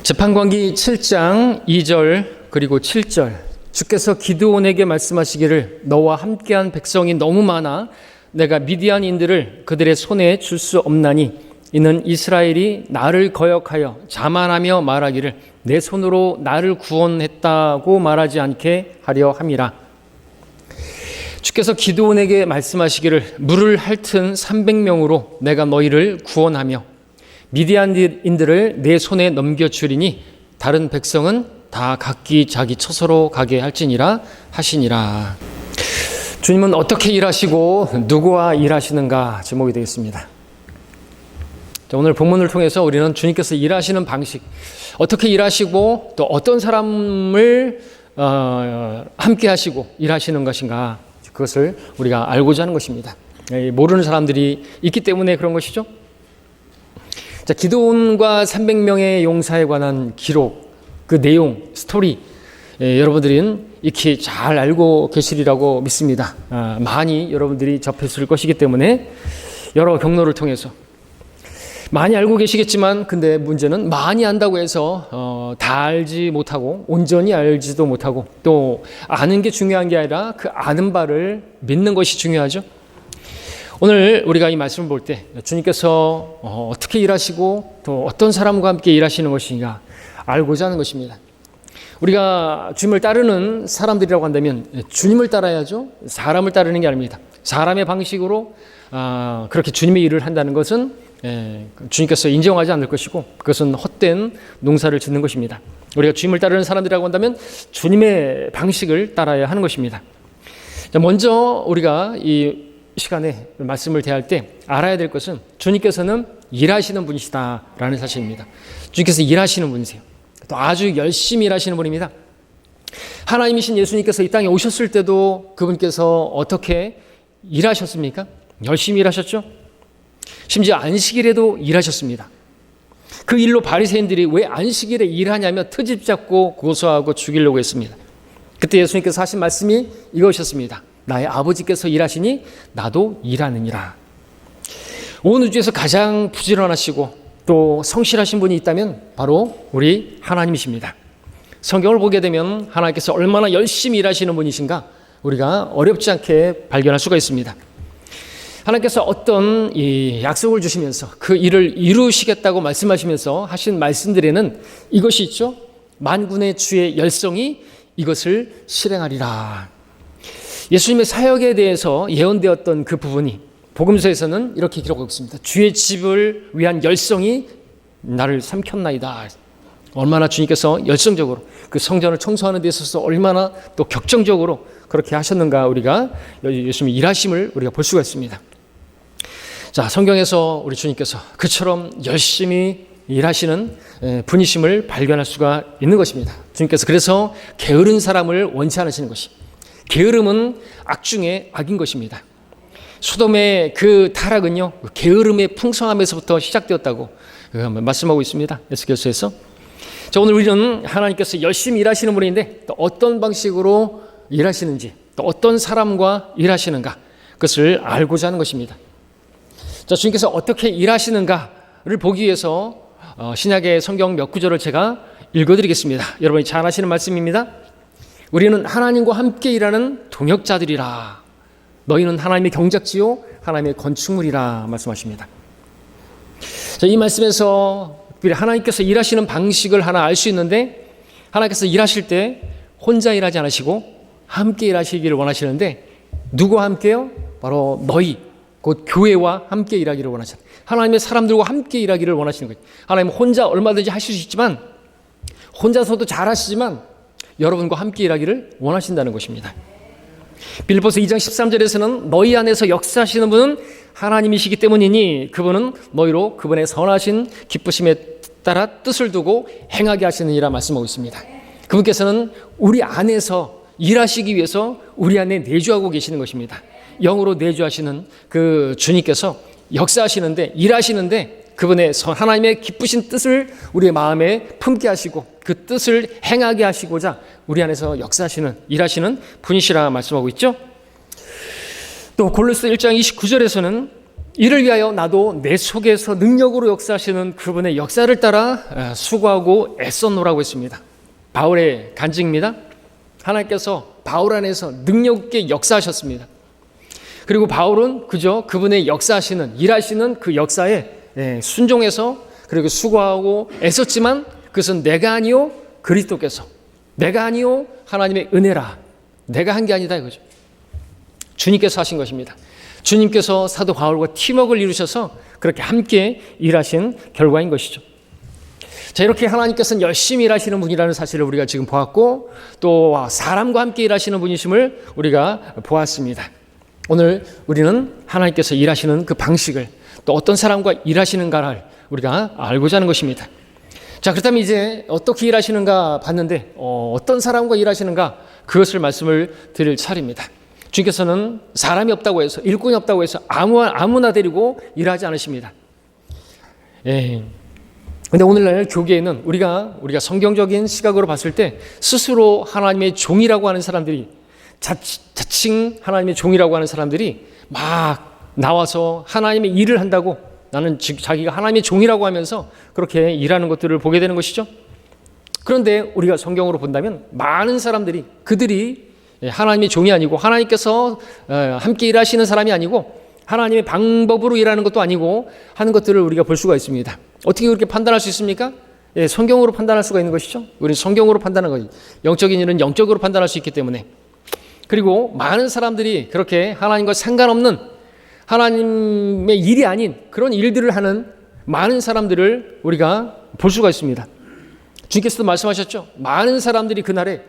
재판관기 7장 2절 그리고 7절, 주께서 기드온에게 말씀하시기를 너와 함께한 백성이 너무 많아 내가 미디안인들을 그들의 손에 줄 수 없나니 이는 이스라엘이 나를 거역하여 자만하며 말하기를 내 손으로 나를 구원했다고 말하지 않게 하려 함이라. 주께서 기드온에게 말씀하시기를 물을 핥은 300명으로 내가 너희를 구원하며 미디안인들을 내 손에 넘겨주리니 다른 백성은 다 각기 자기 처소로 가게 할지니라 하시니라. 주님은 어떻게 일하시고 누구와 일하시는가 제목이 되겠습니다. 오늘 본문을 통해서 우리는 주님께서 일하시는 방식, 어떻게 일하시고 또 어떤 사람을 함께 하시고 일하시는 것인가, 그것을 우리가 알고자 하는 것입니다. 모르는 사람들이 있기 때문에 그런 것이죠. 자, 기드온과 300명의 용사에 관한 기록, 그 내용, 스토리, 여러분들은 익히 잘 알고 계시리라고 믿습니다. 많이 여러분들이 접했을 것이기 때문에 여러 경로를 통해서 많이 알고 계시겠지만, 근데 문제는 많이 안다고 해서 다 알지 못하고 온전히 알지도 못하고 또 아는 게 중요한 게 아니라 그 아는 바를 믿는 것이 중요하죠. 오늘 우리가 이 말씀을 볼 때 주님께서 어떻게 일하시고 또 어떤 사람과 함께 일하시는 것인가 알고자 하는 것입니다. 우리가 주님을 따르는 사람들이라고 한다면 주님을 따라야죠. 사람을 따르는 게 아닙니다. 사람의 방식으로 그렇게 주님의 일을 한다는 것은 주님께서 인정하지 않을 것이고 그것은 헛된 농사를 짓는 것입니다. 우리가 주님을 따르는 사람들이라고 한다면 주님의 방식을 따라야 하는 것입니다. 먼저 우리가 이 시간에 말씀을 대할 때 알아야 될 것은 주님께서는 일하시는 분이시다라는 사실입니다. 주님께서 일하시는 분이세요. 또 아주 열심히 일하시는 분입니다. 하나님이신 예수님께서 이 땅에 오셨을 때도 그분께서 어떻게 일하셨습니까? 열심히 일하셨죠. 심지어 안식일에도 일하셨습니다. 그 일로 바리새인들이 왜 안식일에 일하냐며 트집 잡고 고소하고 죽이려고 했습니다. 그때 예수님께서 하신 말씀이 이것이었습니다. 나의 아버지께서 일하시니 나도 일하느니라. 온 우주에서 가장 부지런하시고 또 성실하신 분이 있다면 바로 우리 하나님이십니다. 성경을 보게 되면 하나님께서 얼마나 열심히 일하시는 분이신가 우리가 어렵지 않게 발견할 수가 있습니다. 하나님께서 어떤 이 약속을 주시면서 그 일을 이루시겠다고 말씀하시면서 하신 말씀들에는 이것이 있죠. 만군의 주의 열성이 이것을 실행하리라. 예수님의 사역에 대해서 예언되었던 그 부분이 복음서에서는 이렇게 기록하고 있습니다. 주의 집을 위한 열성이 나를 삼켰나이다. 얼마나 주님께서 열성적으로 그 성전을 청소하는 데 있어서 얼마나 또 격정적으로 그렇게 하셨는가 우리가 예수님의 일하심을 우리가 볼 수가 있습니다. 자, 성경에서 우리 주님께서 그처럼 열심히 일하시는 분이심을 발견할 수가 있는 것입니다. 주님께서 그래서 게으른 사람을 원치 않으시는 것이, 게으름은 악 중에 악인 것입니다. 소돔의 그 타락은요, 게으름의 풍성함에서부터 시작되었다고 말씀하고 있습니다. 에스겔서에서. 자, 오늘 우리는 하나님께서 열심히 일하시는 분인데 또 어떤 방식으로 일하시는지, 또 어떤 사람과 일하시는가, 그것을 알고자 하는 것입니다. 자, 주님께서 어떻게 일하시는가를 보기 위해서 신약의 성경 몇 구절을 제가 읽어드리겠습니다. 여러분이 잘 아시는 말씀입니다. 우리는 하나님과 함께 일하는 동역자들이라. 너희는 하나님의 경작지요 하나님의 건축물이라 말씀하십니다. 자, 이 말씀에서 하나님께서 일하시는 방식을 하나 알 수 있는데, 하나님께서 일하실 때 혼자 일하지 않으시고 함께 일하시기를 원하시는데, 누구와 함께요? 바로 너희, 곧 교회와 함께 일하기를 원하시는, 하나님의 사람들과 함께 일하기를 원하시는 거예요. 하나님은 혼자 얼마든지 하실 수 있지만, 혼자서도 잘 하시지만 여러분과 함께 일하기를 원하신다는 것입니다. 빌립보서 2장 13절에서는 너희 안에서 역사하시는 분은 하나님이시기 때문이니 그분은 너희로 그분의 선하신 기쁘심에 따라 뜻을 두고 행하게 하시느니라 말씀하고 있습니다. 그분께서는 우리 안에서 일하시기 위해서 우리 안에 내주하고 계시는 것입니다. 영으로 내주하시는 그 주님께서 역사하시는데, 일하시는데 그분의 하나님의 기쁘신 뜻을 우리의 마음에 품게 하시고 그 뜻을 행하게 하시고자 우리 안에서 역사하시는, 일하시는 분이시라 말씀하고 있죠. 또 골로새 1장 29절에서는 이를 위하여 나도 내 속에서 능력으로 역사하시는 그분의 역사를 따라 수고하고 애썼노라고 했습니다. 바울의 간증입니다. 하나님께서 바울 안에서 능력 있게 역사하셨습니다. 그리고 바울은 그저 그분의 역사하시는, 일하시는 그 역사에 순종해서 그리고 수고하고 애썼지만 그것은 내가 아니요 그리스도께서, 내가 아니요 하나님의 은혜라, 내가 한 게 아니다 이거죠. 주님께서 하신 것입니다. 주님께서 사도 바울과 팀워크를 이루셔서 그렇게 함께 일하신 결과인 것이죠. 자, 이렇게 하나님께서는 열심히 일하시는 분이라는 사실을 우리가 지금 보았고, 또 사람과 함께 일하시는 분이심을 우리가 보았습니다. 오늘 우리는 하나님께서 일하시는 그 방식을, 또 어떤 사람과 일하시는가를 우리가 알고자 하는 것입니다. 자, 그렇다면 이제 어떻게 일하시는가 봤는데 어떤 사람과 일하시는가, 그것을 말씀을 드릴 차례입니다. 주님께서는 사람이 없다고 해서, 일꾼이 없다고 해서 아무나 데리고 일하지 않으십니다. 근데 오늘날 교계에는 우리가 성경적인 시각으로 봤을 때 스스로 하나님의 종이라고 하는 사람들이, 자칭 하나님의 종이라고 하는 사람들이 막 나와서 하나님의 일을 한다고, 나는 자기가 하나님의 종이라고 하면서 그렇게 일하는 것들을 보게 되는 것이죠. 그런데 우리가 성경으로 본다면 많은 사람들이, 그들이 하나님의 종이 아니고, 하나님께서 함께 일하시는 사람이 아니고, 하나님의 방법으로 일하는 것도 아니고 하는 것들을 우리가 볼 수가 있습니다. 어떻게 그렇게 판단할 수 있습니까? 성경으로 판단할 수가 있는 것이죠. 우리는 성경으로 판단하는 거지. 영적인 일은 영적으로 판단할 수 있기 때문에. 그리고 많은 사람들이 그렇게 하나님과 상관없는, 하나님의 일이 아닌 그런 일들을 하는 많은 사람들을 우리가 볼 수가 있습니다. 주님께서도 말씀하셨죠. 많은 사람들이 그날에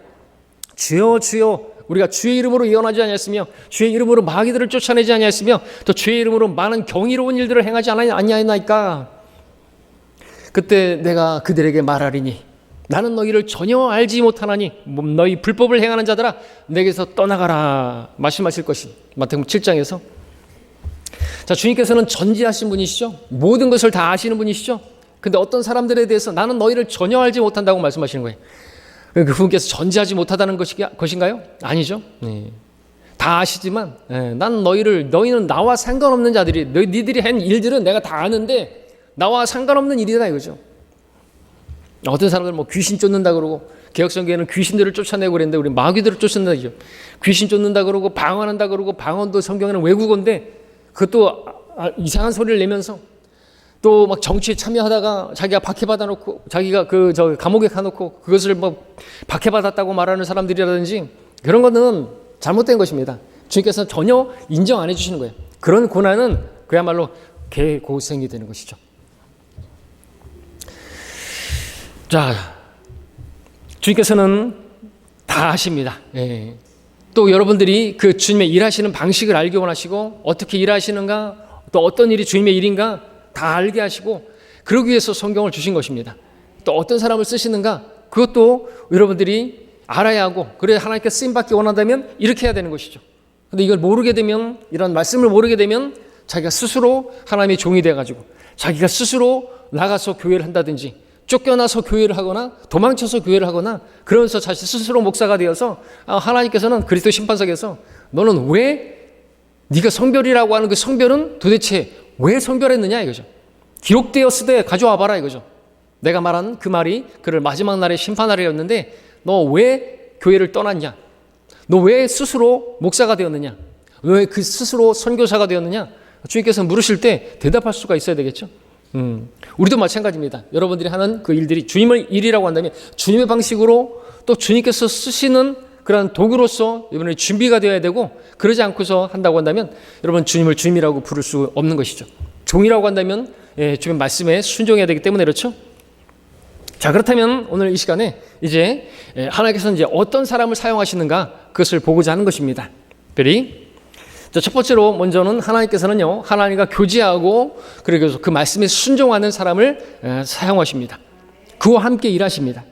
주여 주여 우리가 주의 이름으로 예언하지 아니하였으며 주의 이름으로 마귀들을 쫓아내지 아니하였으며 또 주의 이름으로 많은 경이로운 일들을 행하지 아니하였나이까. 그때 내가 그들에게 말하리니 나는 너희를 전혀 알지 못하나니 너희 불법을 행하는 자들아 내게서 떠나가라 말씀하실 것이. 마태복음 7장에서. 자, 주님께서는 전지하신 분이시죠. 모든 것을 다 아시는 분이시죠. 근데 어떤 사람들에 대해서 나는 너희를 전혀 알지 못한다고 말씀하시는 거예요. 그분께서 전지하지 못하다는 것인가요? 아니죠. 다 아시지만 난 너희는 나와 상관없는 자들이, 니들이 한 일들은 내가 다 아는데 나와 상관없는 일이다 이거죠. 어떤 사람들은 뭐 귀신 쫓는다 그러고, 개혁성경에는 귀신들을 쫓아내고 그랬는데 우리 마귀들을 쫓는다 그러죠. 귀신 쫓는다 그러고 방언한다 그러고, 방언도 성경에는 외국어인데 그것도 이상한 소리를 내면서 또 막 정치에 참여하다가 자기가 박해받아 놓고, 자기가 감옥에 가놓고 그것을 뭐 박해받았다고 말하는 사람들이라든지, 그런 거는 잘못된 것입니다. 주님께서는 전혀 인정 안 해주시는 거예요. 그런 고난은 그야말로 개고생이 되는 것이죠. 자, 주님께서는 다 아십니다. 또 여러분들이 그 주님의 일하시는 방식을 알기 원하시고, 어떻게 일하시는가, 또 어떤 일이 주님의 일인가 다 알게 하시고, 그러기 위해서 성경을 주신 것입니다. 또 어떤 사람을 쓰시는가, 그것도 여러분들이 알아야 하고, 그래 하나님께 쓰임받기 원한다면 이렇게 해야 되는 것이죠. 근데 이걸 모르게 되면, 이런 말씀을 모르게 되면 자기가 스스로 하나님의 종이 돼가지고 자기가 스스로 나가서 교회를 한다든지, 쫓겨나서 교회를 하거나 도망쳐서 교회를 하거나, 그러면서 자신 스스로 목사가 되어서 하나님께서는 그리스도 심판석에서 너는 왜, 네가 성별이라고 하는 그 성별은 도대체 왜 성별했느냐 이거죠. 기록되었으되 가져와 봐라 이거죠. 내가 말한 그 말이 그를 마지막 날에 심판하리였는데 너 왜 교회를 떠났냐, 너 왜 스스로 목사가 되었느냐, 왜 그 스스로 선교사가 되었느냐, 주님께서 물으실 때 대답할 수가 있어야 되겠죠. 우리도 마찬가지입니다. 여러분들이 하는 그 일들이 주님의 일이라고 한다면 주님의 방식으로, 또 주님께서 쓰시는 그런 도구로서 이번에 준비가 되어야 되고, 그러지 않고서 한다고 한다면 여러분 주님을 주님이라고 부를 수 없는 것이죠. 종이라고 한다면 주님 말씀에 순종해야 되기 때문에 그렇죠. 자, 그렇다면 오늘 이 시간에 이제 하나님께서는 이제 어떤 사람을 사용하시는가, 그것을 보고자 하는 것입니다. 특별히 첫 번째로 먼저는 하나님께서는요, 하나님과 교제하고 그리고 그 말씀에 순종하는 사람을 사용하십니다. 그와 함께 일하십니다.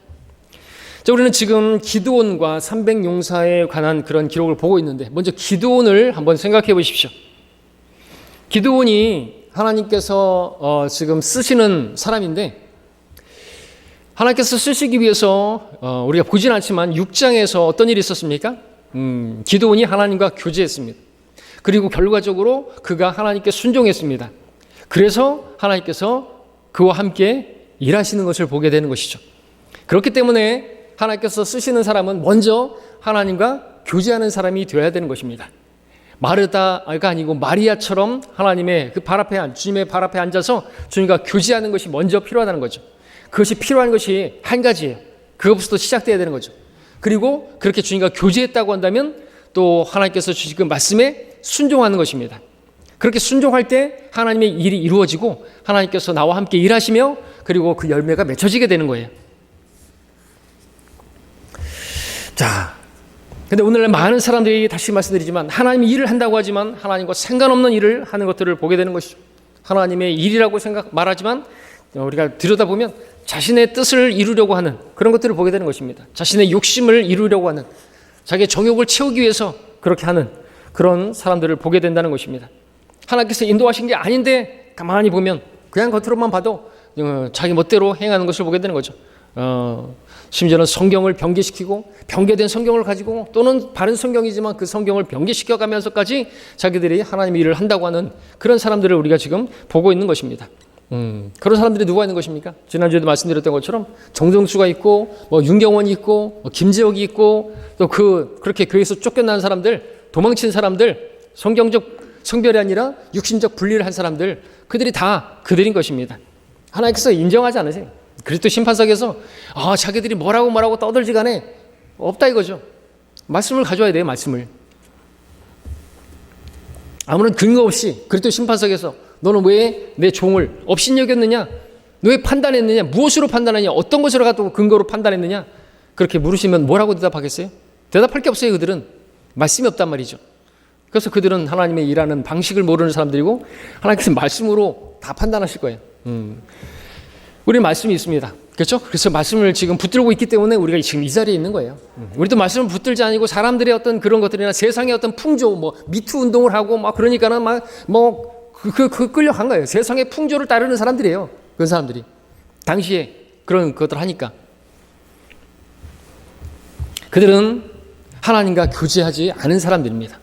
자, 우리는 지금 기드온과 300용사에 관한 그런 기록을 보고 있는데, 먼저 기드온을 한번 생각해 보십시오. 기드온이 하나님께서 지금 쓰시는 사람인데, 하나님께서 쓰시기 위해서 우리가 보진 않지만 6장에서 어떤 일이 있었습니까? 기드온이 하나님과 교제했습니다. 그리고 결과적으로 그가 하나님께 순종했습니다. 그래서 하나님께서 그와 함께 일하시는 것을 보게 되는 것이죠. 그렇기 때문에 하나님께서 쓰시는 사람은 먼저 하나님과 교제하는 사람이 되어야 되는 것입니다. 마르다가 아니고 마리아처럼 하나님의 그 발 앞에 주님의 발 앞에 앉아서 주님과 교제하는 것이 먼저 필요하다는 거죠. 그것이 필요한 것이 한 가지예요. 그것부터 시작돼야 되는 거죠. 그리고 그렇게 주님과 교제했다고 한다면 또 하나님께서 주신 그 말씀에 순종하는 것입니다. 그렇게 순종할 때 하나님의 일이 이루어지고 하나님께서 나와 함께 일하시며 그리고 그 열매가 맺혀지게 되는 거예요. 자, 근데 오늘날 많은 사람들이 다시 말씀드리지만 하나님이 일을 한다고 하지만 하나님과 상관없는 일을 하는 것들을 보게 되는 것이죠. 하나님의 일이라고 말하지만 우리가 들여다보면 자신의 뜻을 이루려고 하는 그런 것들을 보게 되는 것입니다. 자신의 욕심을 이루려고 하는, 자기의 정욕을 채우기 위해서 그렇게 하는 그런 사람들을 보게 된다는 것입니다. 하나님께서 인도하신 게 아닌데 가만히 보면 그냥 겉으로만 봐도 자기 멋대로 행하는 것을 보게 되는 거죠. 심지어는 성경을 변개시키고 변개된 성경을 가지고 또는 바른 성경이지만 그 성경을 변개시켜 가면서까지 자기들이 하나님의 일을 한다고 하는 그런 사람들을 우리가 지금 보고 있는 것입니다. 그런 사람들이 누가 있는 것입니까? 지난주에도 말씀드렸던 것처럼 정정수가 있고 윤경원이 있고 김재혁이 있고 또 그렇게 교회에서 쫓겨난 사람들, 도망친 사람들, 성경적 성별이 아니라 육신적 분리를 한 사람들, 그들이 다 그들인 것입니다. 하나님께서 인정하지 않으세요. 그리스도 심판석에서 자기들이 뭐라고 떠들지 간에 없다 이거죠. 말씀을 가져와야 돼요. 말씀을. 아무런 근거 없이 그리스도 심판석에서 너는 왜 내 종을 업신여겼느냐? 너 왜 판단했느냐? 무엇으로 판단하냐? 어떤 것으로 갖고 근거로 판단했느냐? 그렇게 물으시면 뭐라고 대답하겠어요? 대답할 게 없어요. 그들은 말씀이 없단 말이죠. 그래서 그들은 하나님의 일하는 방식을 모르는 사람들이고 하나님께서 말씀으로 다 판단하실 거예요. 우리는 말씀이 있습니다. 그렇죠? 그래서 말씀을 지금 붙들고 있기 때문에 우리가 지금 이 자리에 있는 거예요. 우리도 말씀을 붙들지 아니고 사람들의 어떤 그런 것들이나 세상의 어떤 풍조, 미투 운동을 하고 그러니까는 끌려간 거예요. 세상의 풍조를 따르는 사람들이에요. 그런 사람들이. 당시에 그런 것들 하니까. 그들은 하나님과 교제하지 않은 사람들입니다.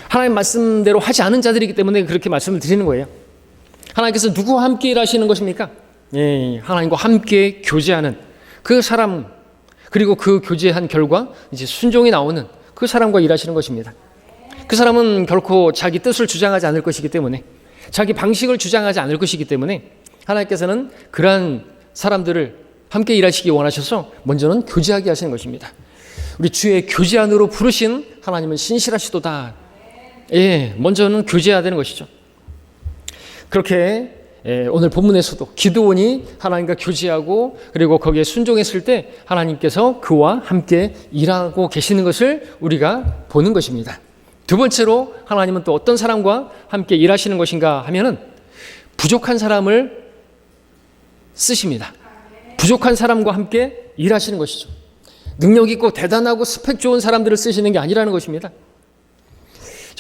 하나님 말씀대로 하지 않은 자들이기 때문에 그렇게 말씀을 드리는 거예요. 하나님께서 누구와 함께 일하시는 것입니까? 하나님과 함께 교제하는 그 사람, 그리고 그 교제한 결과 이제 순종이 나오는 그 사람과 일하시는 것입니다. 그 사람은 결코 자기 뜻을 주장하지 않을 것이기 때문에, 자기 방식을 주장하지 않을 것이기 때문에 하나님께서는 그러한 사람들을 함께 일하시기 원하셔서 먼저는 교제하게 하시는 것입니다. 우리 주의 교제 안으로 부르신 하나님은 신실하시도다. 먼저는 교제해야 되는 것이죠. 그렇게 오늘 본문에서도 기드온이 하나님과 교제하고 그리고 거기에 순종했을 때 하나님께서 그와 함께 일하고 계시는 것을 우리가 보는 것입니다. 두 번째로 하나님은 또 어떤 사람과 함께 일하시는 것인가 하면은 부족한 사람을 쓰십니다. 부족한 사람과 함께 일하시는 것이죠. 능력 있고 대단하고 스펙 좋은 사람들을 쓰시는 게 아니라는 것입니다.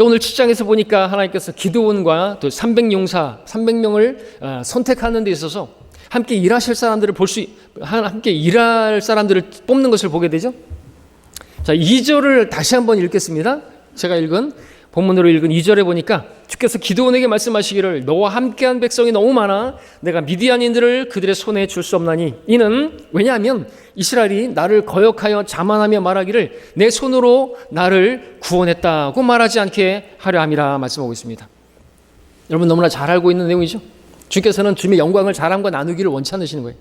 오늘 7장에서 보니까 하나님께서 기드온과 또 300명을 선택하는 데 있어서 함께 일하실 사람들을 함께 일할 사람들을 뽑는 것을 보게 되죠. 자, 2절을 다시 한번 읽겠습니다. 제가 본문으로 읽은 2절에 보니까 주께서 기드온에게 말씀하시기를 너와 함께한 백성이 너무 많아 내가 미디안인들을 그들의 손에 줄 수 없나니 이는 왜냐하면 이스라엘이 나를 거역하여 자만하며 말하기를 내 손으로 나를 구원했다고 말하지 않게 하려 함이라 말씀하고 있습니다. 여러분 너무나 잘 알고 있는 내용이죠. 주께서는 주님의 영광을 사람과 나누기를 원치 않으시는 거예요.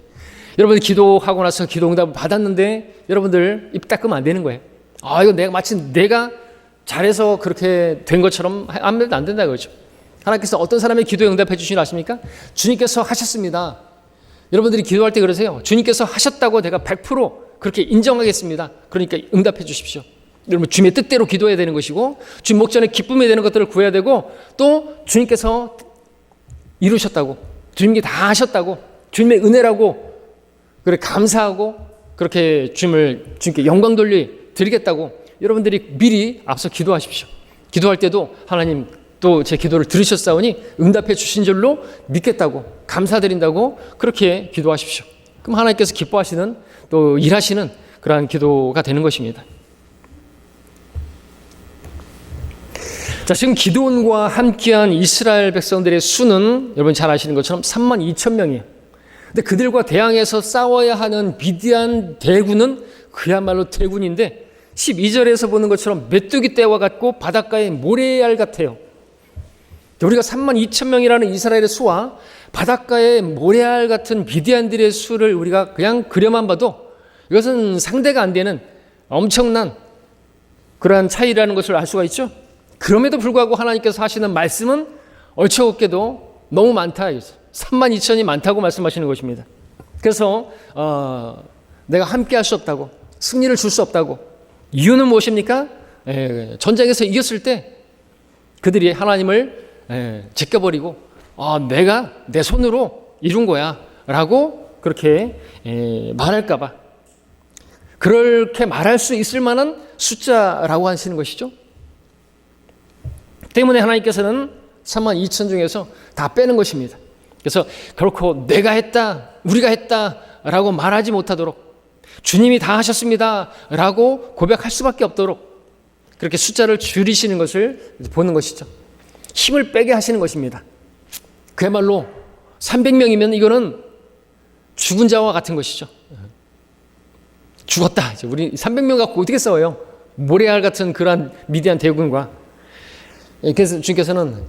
여러분들 기도하고 나서 기도 응답을 받았는데 여러분들 입 닦으면 안 되는 거예요. 이거 내가 잘해서 그렇게 된 것처럼 하면 안 된다 그러죠. 하나님께서 어떤 사람의 기도에 응답해 주시는 아십니까? 주님께서 하셨습니다. 여러분들이 기도할 때 그러세요. 주님께서 하셨다고 내가 100% 그렇게 인정하겠습니다. 그러니까 응답해 주십시오. 여러분 주님의 뜻대로 기도해야 되는 것이고 주님 목전에 기쁨이 되는 것들을 구해야 되고 또 주님께서 이루셨다고 주님께 다 하셨다고 주님의 은혜라고 그래 감사하고 그렇게 주님께 영광 드리겠다고 여러분들이 미리 앞서 기도하십시오. 기도할 때도 하나님 또 제 기도를 들으셨사오니 응답해 주신 줄로 믿겠다고 감사드린다고 그렇게 기도하십시오. 그럼 하나님께서 기뻐하시는 또 일하시는 그러한 기도가 되는 것입니다. 자, 지금 기드온과 함께한 이스라엘 백성들의 수는 여러분 잘 아시는 것처럼 32,000명이에요. 근데 그들과 대항해서 싸워야 하는 미디안 대군은 그야말로 대군인데 12절에서 보는 것처럼 메뚜기 떼와 같고 바닷가의 모래알 같아요. 우리가 32,000명이라는 이스라엘의 수와 바닷가의 모래알 같은 미디안들의 수를 우리가 그냥 그려만 봐도 이것은 상대가 안 되는 엄청난 그러한 차이라는 것을 알 수가 있죠. 그럼에도 불구하고 하나님께서 하시는 말씀은 얼추없게도 너무 많다. 32,000이 많다고 말씀하시는 것입니다. 그래서 내가 함께 할 수 없다고, 승리를 줄 수 없다고. 이유는 무엇입니까? 전쟁에서 이겼을 때 그들이 하나님을 제껴버리고 내가 내 손으로 이룬 거야 라고 그렇게 말할까 봐, 그렇게 말할 수 있을 만한 숫자라고 하시는 것이죠. 때문에 하나님께서는 32,000 중에서 다 빼는 것입니다. 그래서 결코 내가 했다, 우리가 했다 라고 말하지 못하도록, 주님이 다 하셨습니다 라고 고백할 수밖에 없도록 그렇게 숫자를 줄이시는 것을 보는 것이죠. 힘을 빼게 하시는 것입니다. 그야말로 300명이면 이거는 죽은 자와 같은 것이죠. 죽었다. 우리 300명 갖고 어떻게 싸워요? 모래알 같은 그러한 미디안 대군과. 그래서 주님께서는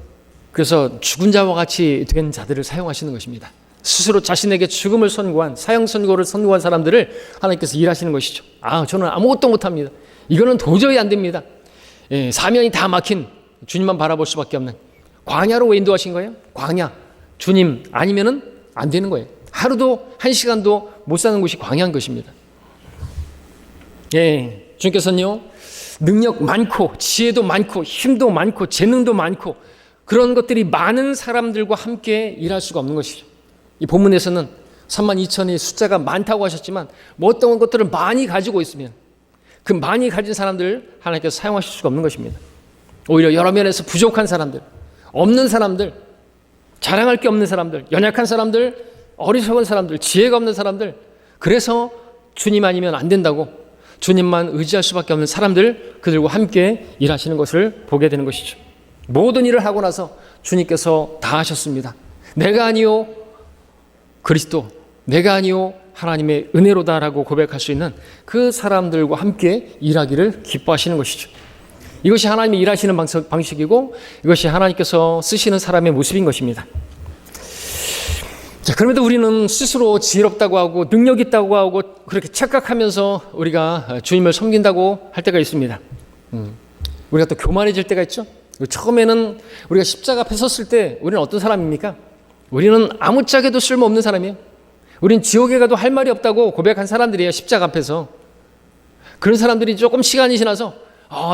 죽은 자와 같이 된 자들을 사용하시는 것입니다. 스스로 자신에게 죽음을 선고한, 사형 선고를 선고한 사람들을 하나님께서 일하시는 것이죠. 저는 아무것도 못합니다. 이거는 도저히 안 됩니다. 사면이 다 막힌 주님만 바라볼 수밖에 없는 광야로 왜 인도하신 거예요? 광야, 주님 아니면은 안 되는 거예요. 하루도 한 시간도 못 사는 곳이 광야인 것입니다. 주님께서는요, 능력 많고 지혜도 많고 힘도 많고 재능도 많고 그런 것들이 많은 사람들과 함께 일할 수가 없는 것이죠. 이 본문에서는 32,000의 숫자가 많다고 하셨지만 어떤 것들을 많이 가지고 있으면 그 많이 가진 사람들 하나님께서 사용하실 수가 없는 것입니다. 오히려 여러 면에서 부족한 사람들, 없는 사람들, 자랑할 게 없는 사람들, 연약한 사람들, 어리석은 사람들, 지혜가 없는 사람들, 그래서 주님 아니면 안 된다고 주님만 의지할 수밖에 없는 사람들, 그들과 함께 일하시는 것을 보게 되는 것이죠. 모든 일을 하고 나서 주님께서 다 하셨습니다. 내가 아니요 그리스도, 내가 아니요 하나님의 은혜로다라고 고백할 수 있는 그 사람들과 함께 일하기를 기뻐하시는 것이죠. 이것이 하나님이 일하시는 방식이고 이것이 하나님께서 쓰시는 사람의 모습인 것입니다. 자, 그럼에도 우리는 스스로 지혜롭다고 하고 능력 있다고 하고 그렇게 착각하면서 우리가 주님을 섬긴다고 할 때가 있습니다. 우리가 또 교만해질 때가 있죠. 처음에는 우리가 십자가 앞에 섰을 때 우리는 어떤 사람입니까? 우리는 아무짝에도 쓸모없는 사람이에요. 우린 지옥에 가도 할 말이 없다고 고백한 사람들이에요. 십자가 앞에서. 그런 사람들이 조금 시간이 지나서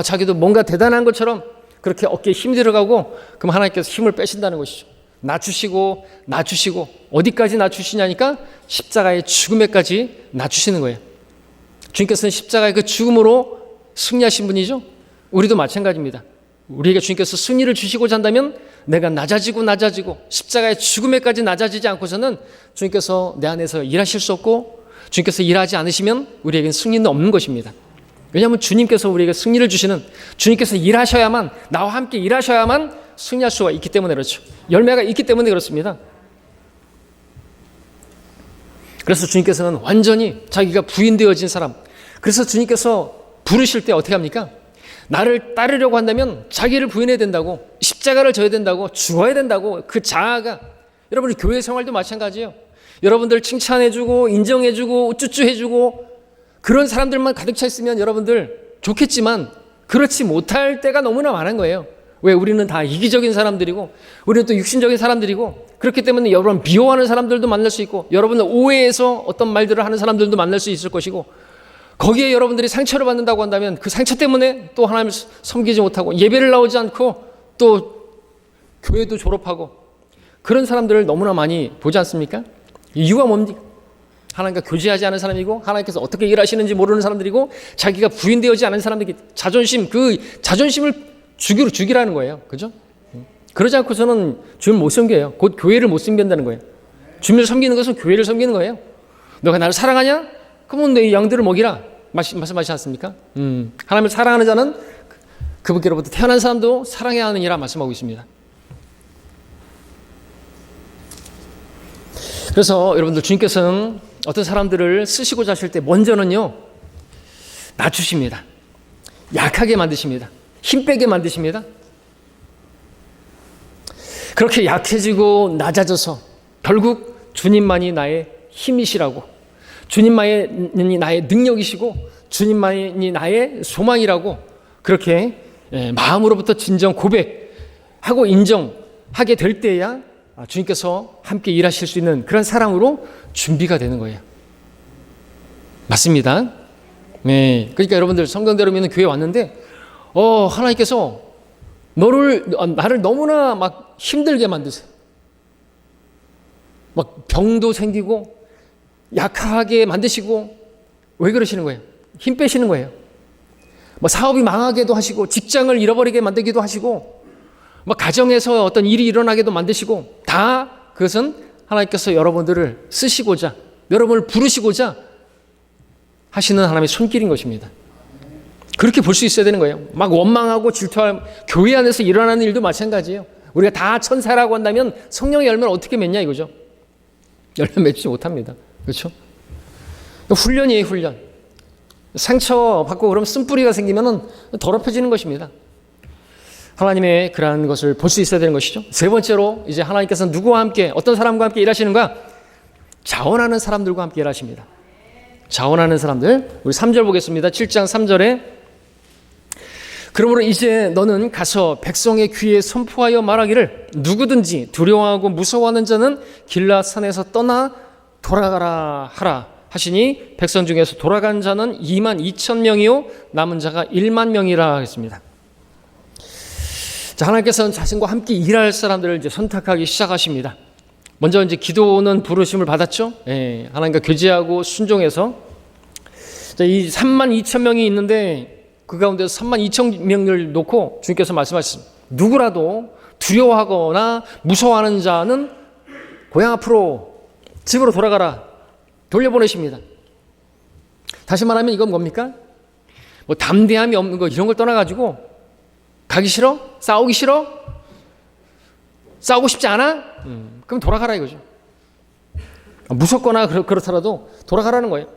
자기도 뭔가 대단한 것처럼 그렇게 어깨에 힘이 들어가고, 그럼 하나님께서 힘을 빼신다는 것이죠. 낮추시고 어디까지 낮추시냐니까 십자가의 죽음에까지 낮추시는 거예요. 주님께서는 십자가의 그 죽음으로 승리하신 분이죠. 우리도 마찬가지입니다. 우리에게 주님께서 승리를 주시고자 한다면 내가 낮아지고 십자가의 죽음에까지 낮아지지 않고서는 주님께서 내 안에서 일하실 수 없고, 주님께서 일하지 않으시면 우리에게는 승리는 없는 것입니다. 왜냐하면 주님께서 우리에게 승리를 주시는, 주님께서 일하셔야만, 나와 함께 일하셔야만 승리할 수가 있기 때문에 그렇죠. 열매가 있기 때문에 그렇습니다. 그래서 주님께서는 완전히 자기가 부인되어진 사람, 그래서 주님께서 부르실 때 어떻게 합니까? 나를 따르려고 한다면 자기를 부인해야 된다고, 십자가를 져야 된다고, 죽어야 된다고, 그 자아가. 여러분 교회 생활도 마찬가지예요. 여러분들 칭찬해주고 인정해주고 우쭈쭈 해주고 그런 사람들만 가득 차 있으면 여러분들 좋겠지만 그렇지 못할 때가 너무나 많은 거예요. 왜? 우리는 다 이기적인 사람들이고 우리는 또 육신적인 사람들이고, 그렇기 때문에 여러분 미워하는 사람들도 만날 수 있고, 여러분은 오해해서 어떤 말들을 하는 사람들도 만날 수 있을 것이고, 거기에 여러분들이 상처를 받는다고 한다면 그 상처 때문에 또 하나님을 섬기지 못하고 예배를 나오지 않고 또 교회도 졸업하고 그런 사람들을 너무나 많이 보지 않습니까? 이유가 뭡니까? 하나님과 교제하지 않은 사람이고 하나님께서 어떻게 일하시는지 모르는 사람들이고 자기가 부인되어지 않은 사람들이 자존심, 그 자존심을 죽이라는 거예요. 그죠? 그러지 않고서는 주님을 못 섬겨요. 곧 교회를 못 섬긴다는 거예요. 주님을 섬기는 것은 교회를 섬기는 거예요. 너가 나를 사랑하냐? 그러면 내 양들을 먹이라 말씀하시지 않습니까? 하나님을 사랑하는 자는 그분께로부터 태어난 사람도 사랑해야 하느니라 말씀하고 있습니다. 그래서 여러분들, 주님께서는 어떤 사람들을 쓰시고자 하실 때 먼저는요, 낮추십니다. 약하게 만드십니다. 힘 빼게 만드십니다. 그렇게 약해지고 낮아져서 결국 주님만이 나의 힘이시라고, 주님만이 나의 능력이시고, 주님만이 나의 소망이라고 그렇게 마음으로부터 진정 고백하고 인정하게 될 때야 주님께서 함께 일하실 수 있는 그런 사랑으로 준비가 되는 거예요. 맞습니다. 네. 그러니까 여러분들, 성경대로 믿는 교회 왔는데 하나님께서 나를 너무나 막 힘들게 만드세요. 막 병도 생기고 약하게 만드시고. 왜 그러시는 거예요? 힘 빼시는 거예요. 뭐 사업이 망하게도 하시고, 직장을 잃어버리게 만들기도 하시고, 뭐 가정에서 어떤 일이 일어나게도 만드시고, 다 그것은 하나님께서 여러분들을 쓰시고자, 여러분을 부르시고자 하시는 하나님의 손길인 것입니다. 그렇게 볼 수 있어야 되는 거예요. 막 원망하고 질투할, 교회 안에서 일어나는 일도 마찬가지예요. 우리가 다 천사라고 한다면 성령의 열매를 어떻게 맺냐 이거죠. 열매 맺지 못합니다. 그렇죠? 훈련이에요, 훈련. 상처 받고 그러면 쓴뿌리가 생기면 더럽혀지는 것입니다. 하나님의 그러한 것을 볼 수 있어야 되는 것이죠. 세 번째로, 이제 하나님께서는 누구와 함께, 어떤 사람과 함께 일하시는가? 자원하는 사람들과 함께 일하십니다. 자원하는 사람들. 우리 3절 보겠습니다. 7장 3절에 그러므로 이제 너는 가서 백성의 귀에 선포하여 말하기를 누구든지 두려워하고 무서워하는 자는 길앗 산에서 떠나 돌아가라 하라 하시니 백성 중에서 돌아간 자는 2만 2천 명이요 남은 자가 1만 명이라 하겠습니다. 자, 하나님께서는 자신과 함께 일할 사람들을 이제 선택하기 시작하십니다. 먼저 이제 기도는 부르심을 받았죠. 예, 하나님과 교제하고 순종해서. 자, 이 3만 2천 명이 있는데 그 가운데서 3만 2천 명을 놓고 주님께서 말씀하셨습니다. 누구라도 두려워하거나 무서워하는 자는 고향 앞으로 집으로 돌아가라. 돌려보내십니다. 다시 말하면 이건 뭡니까? 뭐 담대함이 없는 거 이런 걸 떠나가지고 가기 싫어? 싸우기 싫어? 싸우고 싶지 않아? 그럼 돌아가라 이거죠. 무섭거나 그렇더라도 돌아가라는 거예요.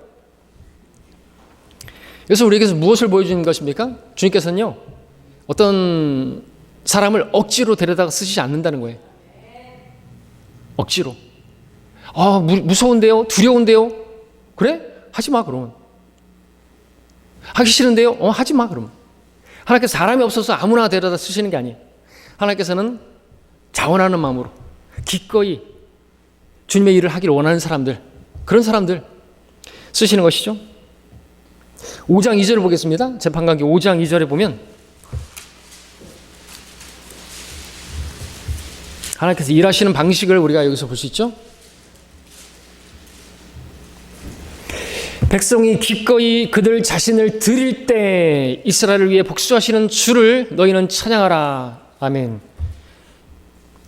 그래서 우리에게서 무엇을 보여주는 것입니까? 주님께서는요, 어떤 사람을 억지로 데려다가 쓰시지 않는다는 거예요. 억지로. 무서운데요? 두려운데요? 그래? 하지 마, 그러면. 하기 싫은데요? 하지 마, 그러면. 하나님께서 사람이 없어서 아무나 데려다 쓰시는 게 아니에요. 하나님께서는 자원하는 마음으로 기꺼이 주님의 일을 하기를 원하는 사람들, 그런 사람들 쓰시는 것이죠. 5장 2절을 보겠습니다. 재판관계 5장 2절에 보면 하나님께서 일하시는 방식을 우리가 여기서 볼 수 있죠. 백성이 기꺼이 그들 자신을 드릴 때 이스라엘을 위해 복수하시는 주를 너희는 찬양하라. 아멘.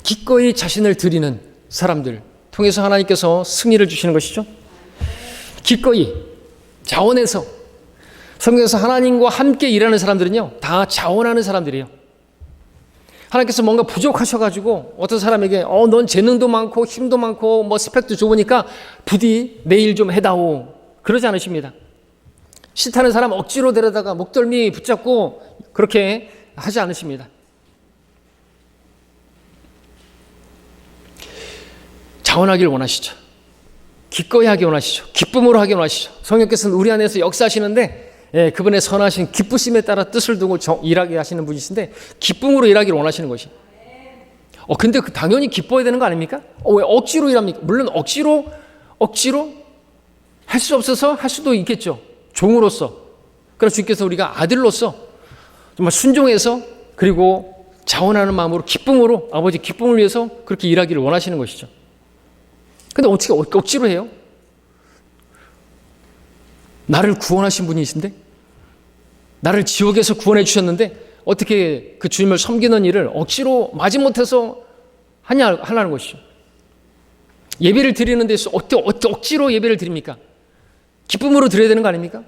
기꺼이 자신을 드리는 사람들 통해서 하나님께서 승리를 주시는 것이죠. 기꺼이 자원해서, 성경에서 하나님과 함께 일하는 사람들은요, 다 자원하는 사람들이에요. 하나님께서 뭔가 부족하셔가지고 어떤 사람에게 넌 재능도 많고 힘도 많고 뭐 스펙도 좋으니까 부디 내 일 좀 해다오, 그러지 않으십니다. 싫다는 사람 억지로 데려다가 목덜미 붙잡고 그렇게 하지 않으십니다. 자원하길 원하시죠. 기꺼이 하기 원하시죠. 기쁨으로 하기 원하시죠. 성령께서는 우리 안에서 역사하시는데 그분의 선하신 기쁘심에 따라 뜻을 두고 일하게 하시는 분이신데 기쁨으로 일하기를 원하시는 것이. 근데 당연히 기뻐야 되는 거 아닙니까? 왜 억지로 일합니까? 물론 억지로 할 수 없어서 할 수도 있겠죠. 종으로서. 그러나 주님께서 우리가 아들로서 정말 순종해서 그리고 자원하는 마음으로 기쁨으로 아버지 기쁨을 위해서 그렇게 일하기를 원하시는 것이죠. 근데 어떻게 억지로 해요? 나를 구원하신 분이신데, 나를 지옥에서 구원해 주셨는데 어떻게 그 주님을 섬기는 일을 억지로 마지못해서 하냐는 것이죠. 예배를 드리는 데서 어떻게 억지로 예배를 드립니까? 기쁨으로 드려야 되는 거 아닙니까?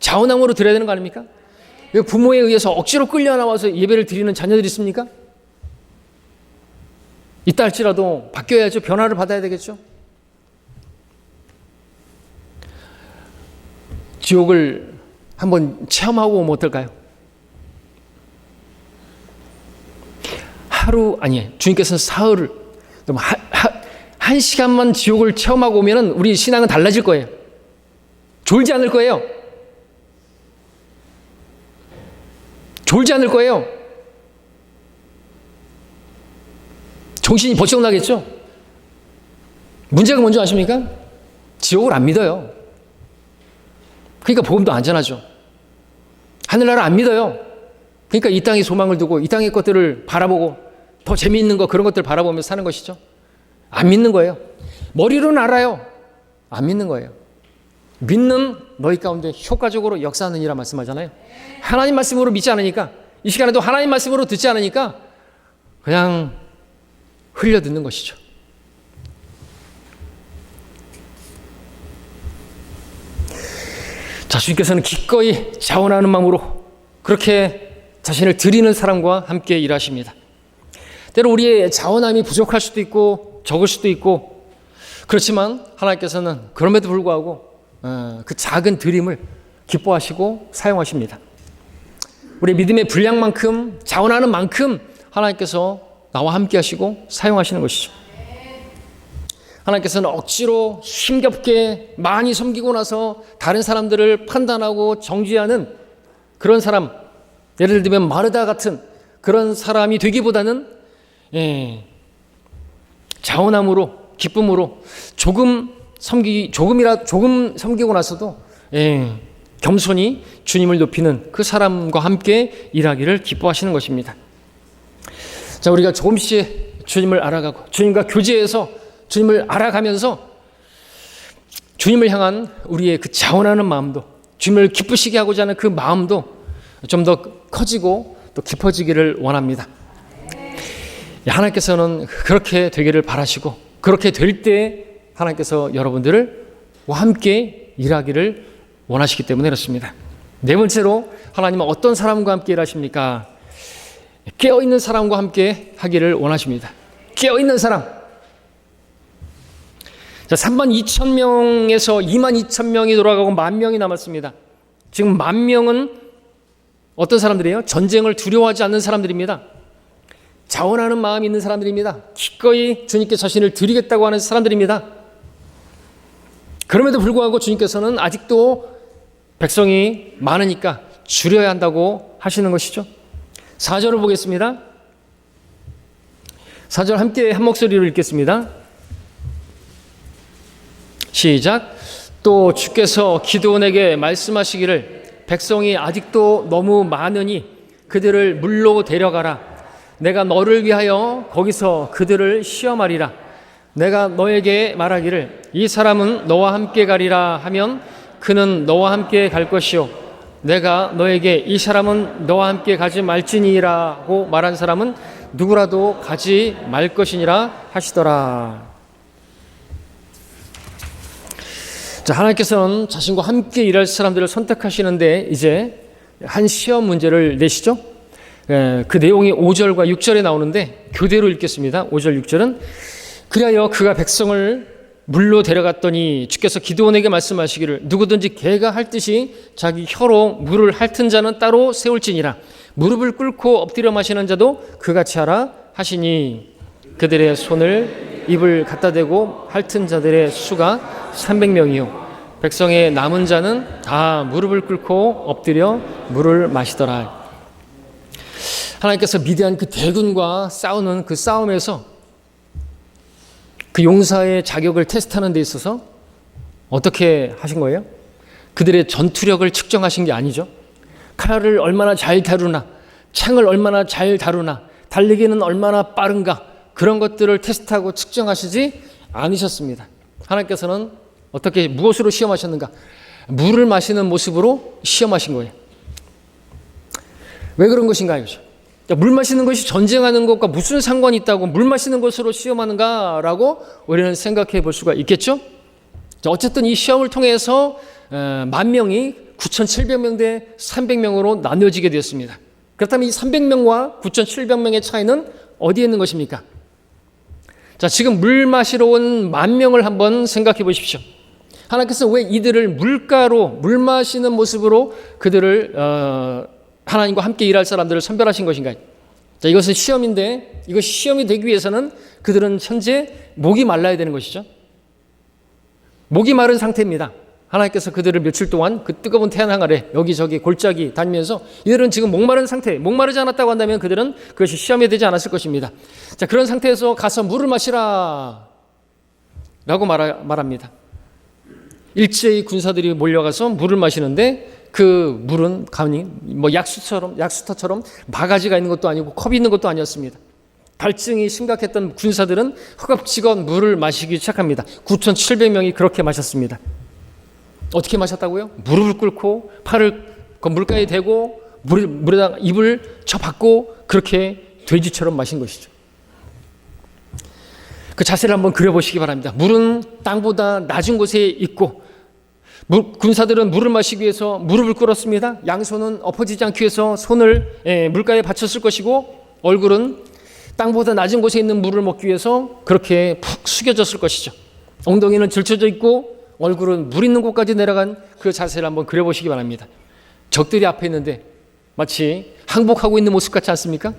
자원함으로 드려야 되는 거 아닙니까? 왜 부모에 의해서 억지로 끌려 나와서 예배를 드리는 자녀들이 있습니까? 있다 할지라도 바뀌어야죠. 변화를 받아야 되겠죠. 지옥을 한번 체험하고 오면 어떨까요? 주님께서는 사흘을, 한 시간만 지옥을 체험하고 오면 우리 신앙은 달라질 거예요. 졸지 않을 거예요. 졸지 않을 거예요. 정신이 번쩍 나겠죠? 문제가 뭔지 아십니까? 지옥을 안 믿어요. 그러니까 복음도 안전하죠. 하늘나라 안 믿어요. 그러니까 이 땅에 소망을 두고 이 땅의 것들을 바라보고 더 재미있는 거 그런 것들 바라보면서 사는 것이죠. 안 믿는 거예요. 머리로는 알아요. 안 믿는 거예요. 믿는 너희 가운데 효과적으로 역사하느니라 말씀하잖아요. 하나님 말씀으로 믿지 않으니까, 이 시간에도 하나님 말씀으로 듣지 않으니까 그냥 흘려 듣는 것이죠. 자, 주님께서는 기꺼이 자원하는 마음으로 그렇게 자신을 드리는 사람과 함께 일하십니다. 때로 우리의 자원함이 부족할 수도 있고 적을 수도 있고, 그렇지만 하나님께서는 그럼에도 불구하고 그 작은 드림을 기뻐하시고 사용하십니다. 우리 믿음의 분량만큼, 자원하는 만큼 하나님께서 나와 함께 하시고 사용하시는 것이죠. 하나님께서는 억지로 힘겹게 많이 섬기고 나서 다른 사람들을 판단하고 정죄하는 그런 사람, 예를 들면 마르다 같은 그런 사람이 되기보다는 자원함으로, 기쁨으로 조금 섬기고 나서도 겸손히 주님을 높이는 그 사람과 함께 일하기를 기뻐하시는 것입니다. 자, 우리가 조금씩 주님을 알아가고 주님과 교제해서 주님을 알아가면서 주님을 향한 우리의 그 자원하는 마음도, 주님을 기쁘시게 하고자 하는 그 마음도 좀 더 커지고 또 깊어지기를 원합니다. 하나님께서는 그렇게 되기를 바라시고, 그렇게 될 때 하나님께서 여러분들과 함께 일하기를 원하시기 때문에 그렇습니다. 네 번째로 하나님은 어떤 사람과 함께 일하십니까? 깨어있는 사람과 함께 하기를 원하십니다. 깨어있는 사람. 자, 3만 2천 명에서 2만 2천 명이 돌아가고 1만 명이 남았습니다. 지금 1만 명은 어떤 사람들이에요? 전쟁을 두려워하지 않는 사람들입니다. 자원하는 마음이 있는 사람들입니다. 기꺼이 주님께 자신을 드리겠다고 하는 사람들입니다. 그럼에도 불구하고 주님께서는 아직도 백성이 많으니까 줄여야 한다고 하시는 것이죠. 4절을 보겠습니다. 4절 함께 한 목소리로 읽겠습니다. 시작. 또 주께서 기드온에게 말씀하시기를 백성이 아직도 너무 많으니 그들을 물로 데려가라. 내가 너를 위하여 거기서 그들을 시험하리라. 내가 너에게 말하기를 이 사람은 너와 함께 가리라 하면 그는 너와 함께 갈 것이요 내가 너에게 이 사람은 너와 함께 가지 말지니라고 말한 사람은 누구라도 가지 말 것이니라 하시더라. 자, 하나님께서는 자신과 함께 일할 사람들을 선택하시는데 이제 한 시험 문제를 내시죠. 그 내용이 5절과 6절에 나오는데 교대로 읽겠습니다. 5절 6절은 그리하여 그가 백성을 물로 데려갔더니 주께서 기드온에게 말씀하시기를 누구든지 개가 핥듯이 자기 혀로 물을 핥은 자는 따로 세울지니라. 무릎을 꿇고 엎드려 마시는 자도 그같이 하라 하시니 그들의 손을 입을 갖다 대고 핥은 자들의 수가 300명이요 백성의 남은 자는 다 무릎을 꿇고 엎드려 물을 마시더라. 하나님께서 미디안 그 대군과 싸우는 그 싸움에서 그 용사의 자격을 테스트하는 데 있어서 어떻게 하신 거예요? 그들의 전투력을 측정하신 게 아니죠. 칼을 얼마나 잘 다루나, 창을 얼마나 잘 다루나, 달리기는 얼마나 빠른가, 그런 것들을 테스트하고 측정하시지 않으셨습니다. 하나님께서는 어떻게 무엇으로 시험하셨는가? 물을 마시는 모습으로 시험하신 거예요. 왜 그런 것인가 이거죠. 물 마시는 것이 전쟁하는 것과 무슨 상관이 있다고 물 마시는 것으로 시험하는가라고 우리는 생각해 볼 수가 있겠죠. 어쨌든 이 시험을 통해서 1만 명이 9,700명 대 300명으로 나뉘어지게 되었습니다. 그렇다면 이 300명과 9,700명의 차이는 어디에 있는 것입니까? 자, 지금 물 마시러 온 10,000명을 한번 생각해 보십시오. 하나님께서 왜 이들을 물가로 물 마시는 모습으로 그들을 하나님과 함께 일할 사람들을 선별하신 것인가요? 자, 이것은 시험인데 이것이 시험이 되기 위해서는 그들은 현재 목이 말라야 되는 것이죠. 목이 마른 상태입니다. 하나님께서 그들을 며칠 동안 그 뜨거운 태양 아래 여기저기 골짜기 다니면서 이들은 지금 목마른 상태, 목마르지 않았다고 한다면 그들은 그것이 시험이 되지 않았을 것입니다. 자, 그런 상태에서 가서 물을 마시라 라고 말합니다. 일제히 군사들이 몰려가서 물을 마시는데 그 물은 감히 약수터처럼 바가지가 있는 것도 아니고 컵이 있는 것도 아니었습니다. 갈증이 심각했던 군사들은 허겁지겁 물을 마시기 시작합니다. 9,700명이 그렇게 마셨습니다. 어떻게 마셨다고요? 무릎을 꿇고 팔을 그 물가에 대고 물에다가 입을 쳐박고 그렇게 돼지처럼 마신 것이죠. 그 자세를 한번 그려보시기 바랍니다. 물은 땅보다 낮은 곳에 있고 군사들은 물을 마시기 위해서 무릎을 꿇었습니다. 양손은 엎어지지 않기 위해서 손을 물가에 받쳤을 것이고 얼굴은 땅보다 낮은 곳에 있는 물을 먹기 위해서 그렇게 푹 숙여졌을 것이죠. 엉덩이는 들쳐져 있고 얼굴은 물 있는 곳까지 내려간 그 자세를 한번 그려보시기 바랍니다. 적들이 앞에 있는데 마치 항복하고 있는 모습 같지 않습니까?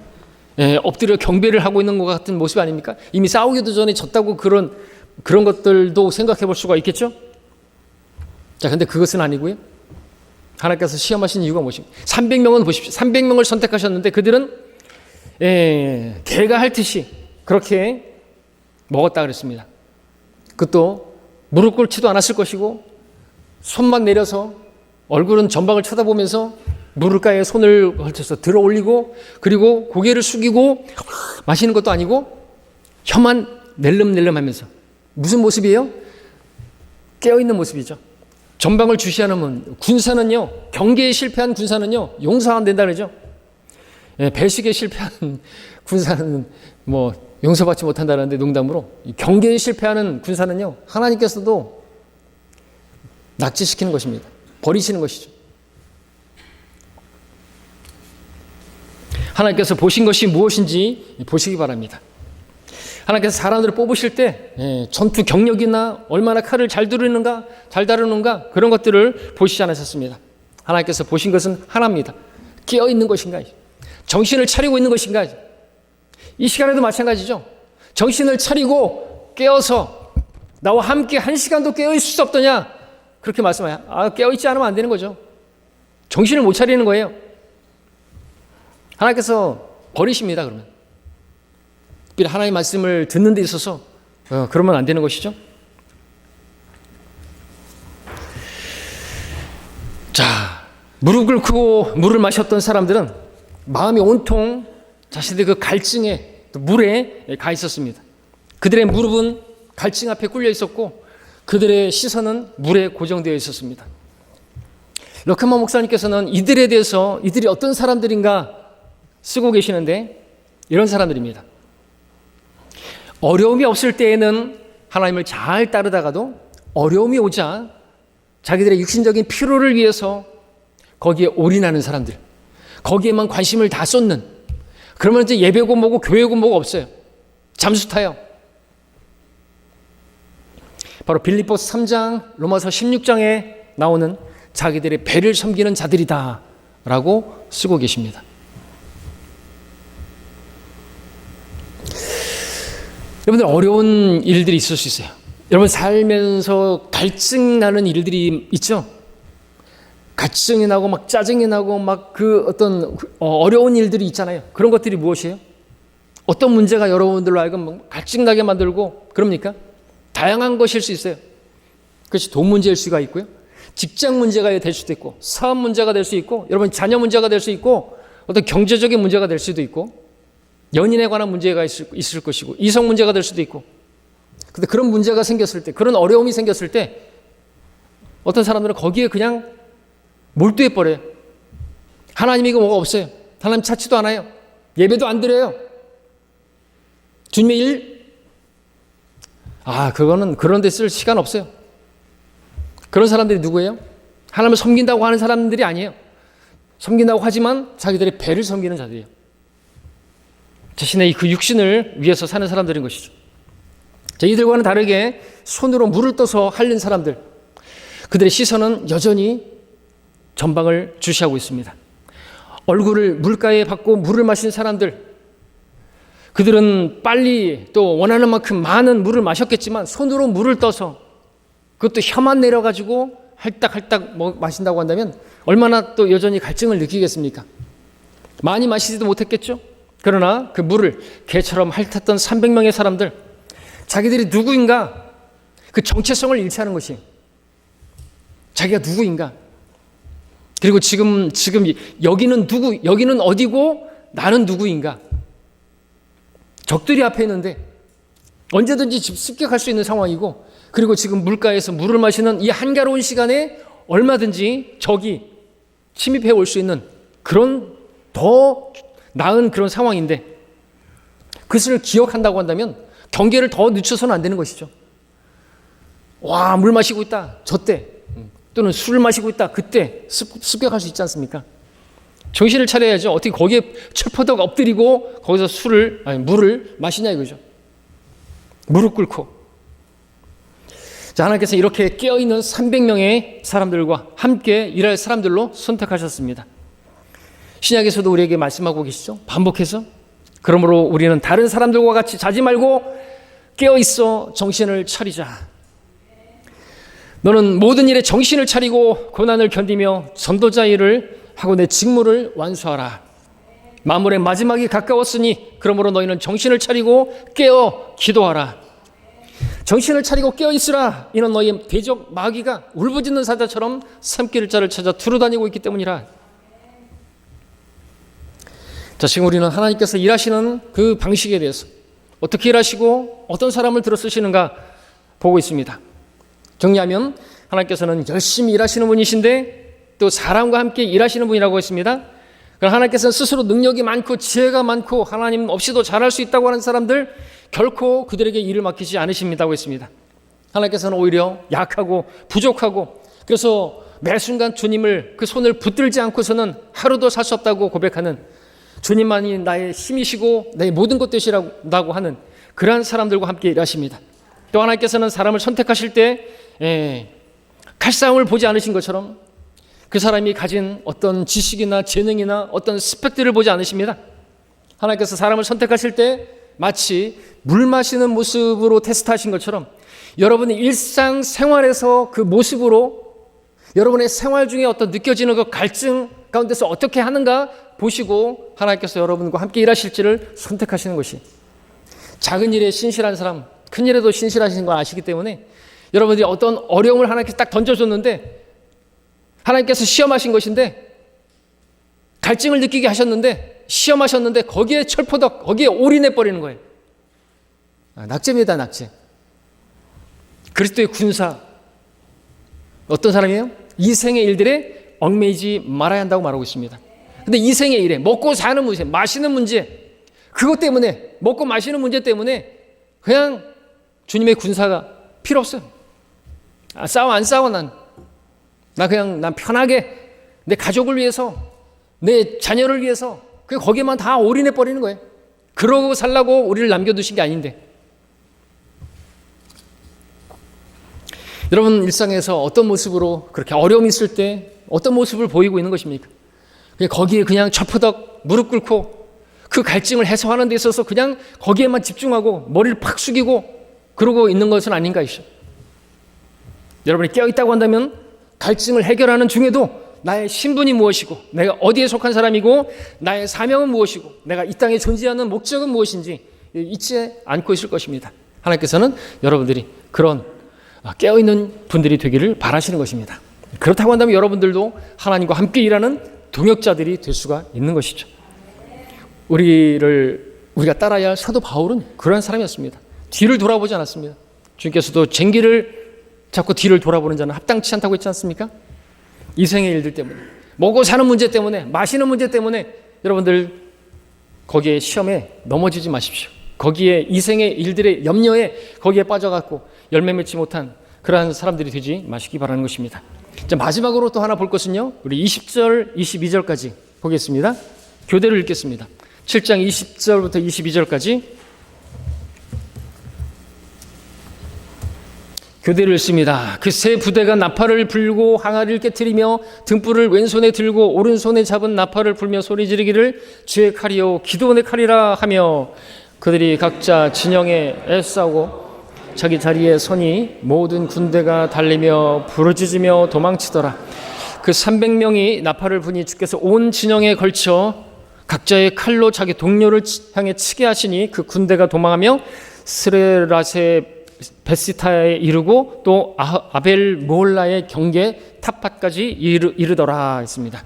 엎드려 경배를 하고 있는 것 같은 모습 아닙니까? 이미 싸우기도 전에 졌다고 그런 것들도 생각해 볼 수가 있겠죠? 자, 근데 그것은 아니고요. 하나님께서 시험하신 이유가 무엇입니까? 300명은 보십시오. 300명을 선택하셨는데 그들은 개가 핥듯이 그렇게 먹었다 그랬습니다. 그것도 무릎 꿇지도 않았을 것이고 손만 내려서 얼굴은 전방을 쳐다보면서 물가에 손을 걸쳐서 들어 올리고 그리고 고개를 숙이고 마시는 것도 아니고 혀만 낼름낼름하면서 무슨 모습이에요? 깨어있는 모습이죠. 전방을 주시하는 군사는요, 경계에 실패한 군사는요 용서 안 된다 그러죠. 배식에 실패한 군사는 용서받지 못한다는데 농담으로 경계에 실패하는 군사는요 하나님께서도 낙제시키는 것입니다. 버리시는 것이죠. 하나님께서 보신 것이 무엇인지 보시기 바랍니다. 하나님께서 사람들을 뽑으실 때 전투 경력이나 얼마나 칼을 잘 다루는가 그런 것들을 보시지 않으셨습니다. 하나님께서 보신 것은 하나입니다. 깨어있는 것인가, 정신을 차리고 있는 것인가. 이 시간에도 마찬가지죠. 정신을 차리고 깨어서 나와 함께 한 시간도 깨어있을 수 없더냐 그렇게 말씀해요. 깨어있지 않으면 안 되는 거죠. 정신을 못 차리는 거예요. 하나님께서 버리십니다. 그러면 특별히 하나님의 말씀을 듣는 데 있어서 그러면 안 되는 것이죠. 자, 무릎을 꿇고 물을 마셨던 사람들은 마음이 온통 자신들의 그 갈증에 물에 가 있었습니다. 그들의 무릎은 갈증 앞에 꿇려 있었고 그들의 시선은 물에 고정되어 있었습니다. 럭커먼 목사님께서는 이들에 대해서 이들이 어떤 사람들인가 쓰고 계시는데 이런 사람들입니다. 어려움이 없을 때에는 하나님을 잘 따르다가도 어려움이 오자 자기들의 육신적인 피로를 위해서 거기에 올인하는 사람들, 거기에만 관심을 다 쏟는, 그러면 이제 예배고 뭐고 교회고 뭐고 없어요. 잠수 타요. 바로 빌립보서 3장, 로마서 16장에 나오는 자기들의 배를 섬기는 자들이다 라고 쓰고 계십니다. 여러분들 어려운 일들이 있을 수 있어요. 여러분 살면서 갈증 나는 일들이 있죠. 갈증이 나고 막 짜증이 나고 막 그 어떤 어려운 일들이 있잖아요. 그런 것들이 무엇이에요? 어떤 문제가 여러분들로 하여금 갈증 나게 만들고 그럽니까? 다양한 것일 수 있어요. 그것이 돈 문제일 수가 있고요. 직장 문제가 될 수도 있고 사업 문제가 될 수 있고 여러분 자녀 문제가 될 수 있고 어떤 경제적인 문제가 될 수도 있고 연인에 관한 문제가 있을 것이고 이성 문제가 될 수도 있고 근데 그런 문제가 생겼을 때 그런 어려움이 생겼을 때 어떤 사람들은 거기에 그냥 몰두해 버려요. 하나님이고 뭐가 없어요. 하나님 찾지도 않아요. 예배도 안 드려요. 주님의 일? 그거는 그런 데 쓸 시간 없어요. 그런 사람들이 누구예요? 하나님을 섬긴다고 하는 사람들이 아니에요. 섬긴다고 하지만 자기들의 배를 섬기는 자들이에요. 자신의 그 육신을 위해서 사는 사람들인 것이죠. 자, 이들과는 다르게 손으로 물을 떠서 핥는 사람들, 그들의 시선은 여전히 전방을 주시하고 있습니다. 얼굴을 물가에 받고 물을 마신 사람들, 그들은 빨리 또 원하는 만큼 많은 물을 마셨겠지만 손으로 물을 떠서 그것도 혀만 내려가지고 할딱할딱 마신다고 한다면 얼마나 또 여전히 갈증을 느끼겠습니까? 많이 마시지도 못했겠죠? 그러나 그 물을 개처럼 핥았던 300명의 사람들, 자기들이 누구인가 그 정체성을 잃지 않은 것이 자기가 누구인가, 그리고 지금 여기는 누구, 여기는 어디고 나는 누구인가. 적들이 앞에 있는데 언제든지 습격할 수 있는 상황이고, 그리고 지금 물가에서 물을 마시는 이 한가로운 시간에 얼마든지 적이 침입해 올 수 있는 그런 더 나은 그런 상황인데, 그것을 기억한다고 한다면 경계를 더 늦춰서는 안 되는 것이죠. 와, 물 마시고 있다, 저때, 또는 술을 마시고 있다, 그때 습격할 수 있지 않습니까? 정신을 차려야죠. 어떻게 거기에 철퍼덕 엎드리고 거기서 물을 마시냐 이거죠. 무릎 꿇고. 자, 하나님께서 이렇게 깨어있는 300명의 사람들과 함께 일할 사람들로 선택하셨습니다. 신약에서도 우리에게 말씀하고 계시죠. 반복해서. 그러므로 우리는 다른 사람들과 같이 자지 말고 깨어있어 정신을 차리자. 너는 모든 일에 정신을 차리고 고난을 견디며 전도자 일을 하고 내 직무를 완수하라. 만물의 마지막이 가까웠으니 그러므로 너희는 정신을 차리고 깨어 기도하라. 정신을 차리고 깨어 있으라. 이는 너희 대적 마귀가 울부짖는 사자처럼 샘길 자를 찾아 두루다니고 있기 때문이라. 자, 지금 우리는 하나님께서 일하시는 그 방식에 대해서 어떻게 일하시고 어떤 사람을 들어 쓰시는가 보고 있습니다. 정리하면 하나님께서는 열심히 일하시는 분이신데 또 사람과 함께 일하시는 분이라고 했습니다. 하나님께서는 스스로 능력이 많고 지혜가 많고 하나님 없이도 잘할 수 있다고 하는 사람들 결코 그들에게 일을 맡기지 않으십니다고 했습니다. 하나님께서는 오히려 약하고 부족하고, 그래서 매 순간 주님을 그 손을 붙들지 않고서는 하루도 살 수 없다고 고백하는, 주님만이 나의 힘이시고 내 모든 것 되시라고 하는 그러한 사람들과 함께 일하십니다. 또 하나님께서는 사람을 선택하실 때 칼싸움을 보지 않으신 것처럼 그 사람이 가진 어떤 지식이나 재능이나 어떤 스펙들을 보지 않으십니다. 하나님께서 사람을 선택하실 때 마치 물 마시는 모습으로 테스트하신 것처럼 여러분의 일상생활에서 그 모습으로 여러분의 생활 중에 어떤 느껴지는 그 갈증 가운데서 어떻게 하는가 보시고 하나님께서 여러분과 함께 일하실지를 선택하시는 것이, 작은 일에 신실한 사람 큰 일에도 신실하신 걸 아시기 때문에 여러분들이 어떤 어려움을 하나님께서 딱 던져줬는데, 하나님께서 시험하신 것인데, 갈증을 느끼게 하셨는데, 시험하셨는데 거기에 철포덕, 거기에 올인해버리는 거예요. 낙제입니다, 낙제. 그리스도의 군사, 어떤 사람이에요? 이생의 일들에 얽매이지 말아야 한다고 말하고 있습니다. 근데 이생의 일에 먹고 사는 문제, 마시는 문제, 그것 때문에, 먹고 마시는 문제 때문에 그냥 주님의 군사가 필요 없어요. 싸워 안 싸워 난 편하게 내 가족을 위해서, 내 자녀를 위해서 거기에만 다 올인해 버리는 거예요. 그러고 살라고 우리를 남겨두신 게 아닌데. 여러분 일상에서 어떤 모습으로 그렇게 어려움이 있을 때 어떤 모습을 보이고 있는 것입니까? 거기에 그냥 철푸덕 무릎 꿇고 그 갈증을 해소하는 데 있어서 그냥 거기에만 집중하고 머리를 팍 숙이고 그러고 있는 것은 아닌가 이죠. 여러분이 깨어있다고 한다면 갈증을 해결하는 중에도 나의 신분이 무엇이고 내가 어디에 속한 사람이고 나의 사명은 무엇이고 내가 이 땅에 존재하는 목적은 무엇인지 잊지 않고 있을 것입니다. 하나님께서는 여러분들이 그런 깨어있는 분들이 되기를 바라시는 것입니다. 그렇다고 한다면 여러분들도 하나님과 함께 일하는 동역자들이 될 수가 있는 것이죠. 우리가 따라야 할 사도 바울은 그러한 사람이었습니다. 뒤를 돌아보지 않았습니다. 주님께서도 쟁기를 자꾸 뒤를 돌아보는 자는 합당치 않다고 했지 않습니까? 이생의 일들 때문에, 먹고 사는 문제 때문에, 마시는 문제 때문에 여러분들 거기에 시험에 넘어지지 마십시오. 거기에 이생의 일들의 염려에 거기에 빠져갖고 열매 맺지 못한 그러한 사람들이 되지 마시기 바라는 것입니다. 자, 마지막으로 또 하나 볼 것은요, 우리 20절, 22절까지 보겠습니다. 교대를 읽겠습니다. 7장 20절부터 22절까지 교대를 읽습니다. 그 세 부대가 나팔을 불고 항아리를 깨트리며 등불을 왼손에 들고 오른손에 잡은 나팔을 불며 소리 지르기를 주의 칼이요 기드온의 칼이라 하며 그들이 각자 진영에 애싸고 자기 자리에 서니 모든 군대가 달리며 부르짖으며 도망치더라. 그 300명이 나팔을 부니 주께서 온 진영에 걸쳐 각자의 칼로 자기 동료를 향해 치게 하시니 그 군대가 도망하며 스레라세 베시타에 이르고 또 아벨 모홀라의 경계 탑밭까지 이르더라 했습니다.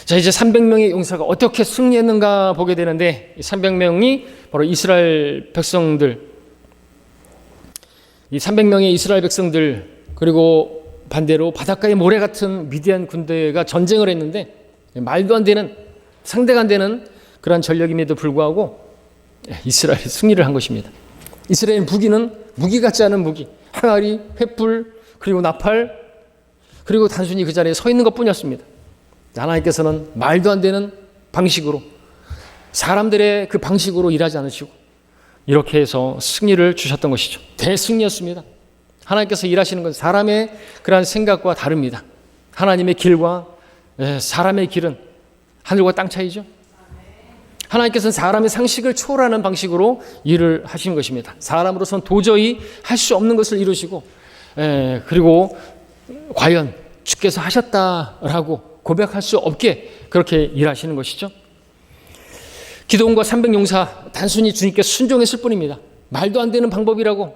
자, 이제 300명의 용사가 어떻게 승리했는가 보게 되는데, 이 300명이 바로 이스라엘 백성들, 이 300명의 이스라엘 백성들, 그리고 반대로 바닷가의 모래 같은 미디안 군대가 전쟁을 했는데 말도 안 되는, 상대가 안 되는 그러한 전력임에도 불구하고 이스라엘이 승리를 한 것입니다. 이스라엘 무기는 무기 같지 않은 무기, 항아리, 횃불, 그리고 나팔, 그리고 단순히 그 자리에 서 있는 것뿐이었습니다. 하나님께서는 말도 안 되는 방식으로, 사람들의 그 방식으로 일하지 않으시고 이렇게 해서 승리를 주셨던 것이죠. 대승리였습니다. 하나님께서 일하시는 건 사람의 그러한 생각과 다릅니다. 하나님의 길과 사람의 길은 하늘과 땅 차이죠. 하나님께서는 사람의 상식을 초월하는 방식으로 일을 하시는 것입니다. 사람으로서는 도저히 할 수 없는 것을 이루시고, 그리고 과연 주께서 하셨다라고 고백할 수 없게 그렇게 일하시는 것이죠. 기드온과 300용사 단순히 주님께 순종했을 뿐입니다. 말도 안 되는 방법이라고,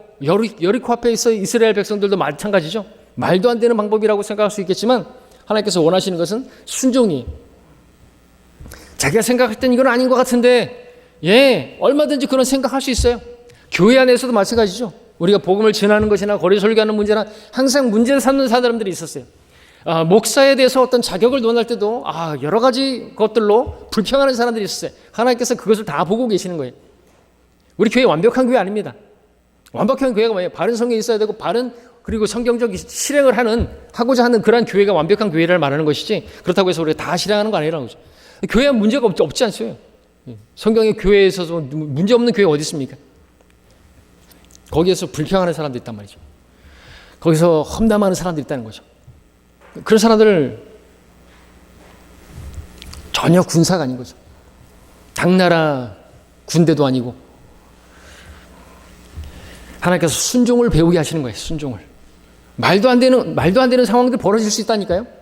여리코 앞에 있어 이스라엘 백성들도 마찬가지죠. 말도 안 되는 방법이라고 생각할 수 있겠지만 하나님께서 원하시는 것은 순종이에요. 자기가 생각할 땐 이건 아닌 것 같은데, 얼마든지 그런 생각할 수 있어요. 교회 안에서도 마찬가지죠. 우리가 복음을 전하는 것이나 거리 설교하는 문제나 항상 문제를 삼는 사람들이 있었어요. 목사에 대해서 어떤 자격을 논할 때도 여러 가지 것들로 불평하는 사람들이 있었어요. 하나님께서 그것을 다 보고 계시는 거예요. 우리 교회 완벽한 교회 아닙니다. 완벽한 교회가 뭐예요? 바른 성경이 있어야 되고 바른, 그리고 성경적 실행을 하고자 하는 그러한 교회가 완벽한 교회를 말하는 것이지, 그렇다고 해서 우리가 다 실행하는 거 아니라는 거죠. 교회에 문제가 없지 않어요. 성경의 교회에 있어서 문제 없는 교회가 어디 있습니까? 거기에서 불평하는 사람들이 있단 말이죠. 거기서 험담하는 사람들이 있다는 거죠. 그런 사람들을 전혀 군사가 아닌 거죠. 당나라 군대도 아니고 하나님께서 순종을 배우게 하시는 거예요. 순종을. 말도 안 되는 상황들이 벌어질 수 있다니까요.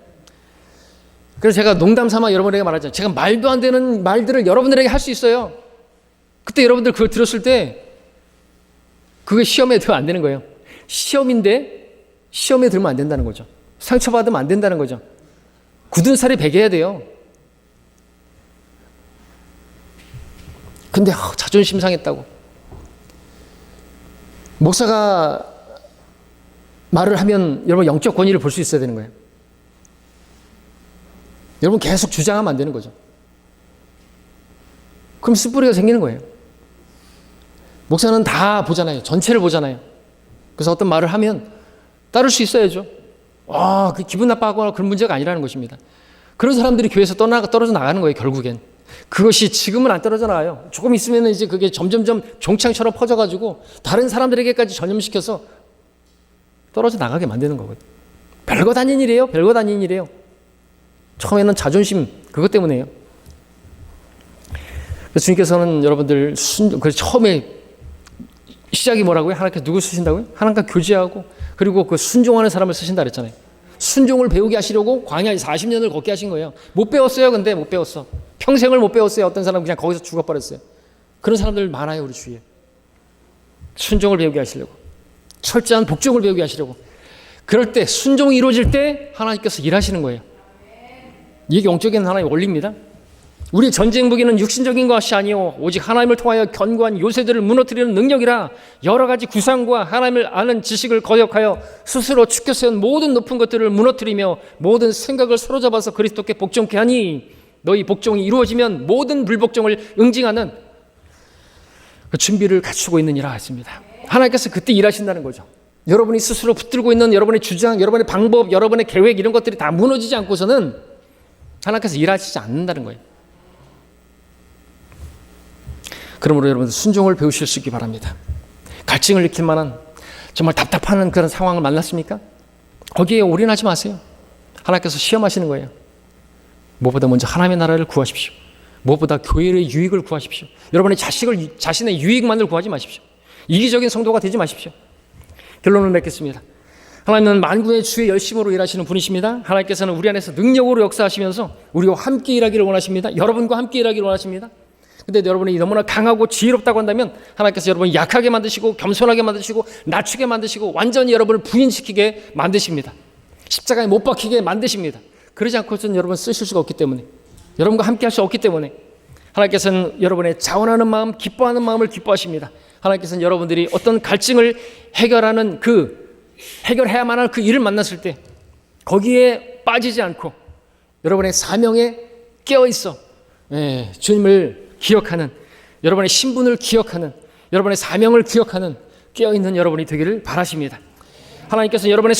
그래서 제가 농담 삼아 여러분에게 말하잖아요. 제가 말도 안 되는 말들을 여러분들에게 할 수 있어요. 그때 여러분들 그걸 들었을 때 그게 시험에 들면 안 되는 거예요. 시험인데 시험에 들면 안 된다는 거죠. 상처받으면 안 된다는 거죠. 굳은 살이 배겨야 돼요. 근데 자존심 상했다고. 목사가 말을 하면 여러분 영적 권위를 볼 수 있어야 되는 거예요. 여러분 계속 주장하면 안 되는 거죠. 그럼 숯불이가 생기는 거예요. 목사는 다 보잖아요. 전체를 보잖아요. 그래서 어떤 말을 하면 따를 수 있어야죠. 그 기분 나빠하거나 그런 문제가 아니라는 것입니다. 그런 사람들이 교회에서 떨어져 나가는 거예요. 결국엔. 그것이 지금은 안 떨어져 나가요. 조금 있으면 이제 그게 점점점 종창처럼 퍼져가지고 다른 사람들에게까지 전염시켜서 떨어져 나가게 만드는 거거든요. 별것 아닌 일이에요. 별것 아닌 일이에요. 처음에는 자존심 그것 때문에요. 그래서 주님께서는 여러분들 그래서 처음에 시작이 뭐라고요? 하나님께 누구 쓰신다고요? 하나님과 교제하고 그리고 그 순종하는 사람을 쓰신다 그랬잖아요. 순종을 배우게 하시려고 광야에 40년을 걷게 하신 거예요. 못 배웠어요. 근데 못 배웠어. 평생을 못 배웠어요. 어떤 사람은 그냥 거기서 죽어버렸어요. 그런 사람들 많아요. 우리 주위에. 순종을 배우게 하시려고. 철저한 복종을 배우게 하시려고. 그럴 때 순종이 이루어질 때 하나님께서 일하시는 거예요. 이게 영적인 하나님의 원리입니다. 우리 전쟁 무기는 육신적인 것이 아니요 오직 하나님을 통하여 견고한 요새들을 무너뜨리는 능력이라. 여러 가지 구상과 하나님을 아는 지식을 거역하여 스스로 축켜 세운 모든 높은 것들을 무너뜨리며 모든 생각을 사로잡아서 그리스도께 복종케 하니 너희 복종이 이루어지면 모든 불복종을 응징하는 그 준비를 갖추고 있느니라 했습니다. 하나님께서 그때 일하신다는 거죠. 여러분이 스스로 붙들고 있는 여러분의 주장, 여러분의 방법, 여러분의 계획 이런 것들이 다 무너지지 않고서는 하나님께서 일하시지 않는다는 거예요. 그러므로 여러분들 순종을 배우실 수 있기 바랍니다. 갈증을 일으킬 만한 정말 답답한 그런 상황을 만났습니까? 거기에 올인하지 마세요. 하나님께서 시험하시는 거예요. 무엇보다 먼저 하나님의 나라를 구하십시오. 무엇보다 교회의 유익을 구하십시오. 여러분의 자신의 유익만을 구하지 마십시오. 이기적인 성도가 되지 마십시오. 결론을 맺겠습니다. 하나님은 만군의 주의 열심으로 일하시는 분이십니다. 하나님께서는 우리 안에서 능력으로 역사하시면서 우리와 함께 일하기를 원하십니다. 여러분과 함께 일하기를 원하십니다. 근데 여러분이 너무나 강하고 지혜롭다고 한다면 하나님께서 여러분을 약하게 만드시고 겸손하게 만드시고 낮추게 만드시고 완전히 여러분을 부인시키게 만드십니다. 십자가에 못 박히게 만드십니다. 그러지 않고서는 여러분 쓰실 수가 없기 때문에, 여러분과 함께 할 수 없기 때문에 하나님께서는 여러분의 자원하는 마음, 기뻐하는 마음을 기뻐하십니다. 하나님께서는 여러분들이 어떤 갈증을 해결해야만 할 그 일을 만났을 때 거기에 빠지지 않고 여러분의 사명에 깨어있어 주님을 기억하는, 여러분의 신분을 기억하는, 여러분의 사명을 기억하는 깨어있는 여러분이 되기를 바라십니다. 하나님께서 여러분이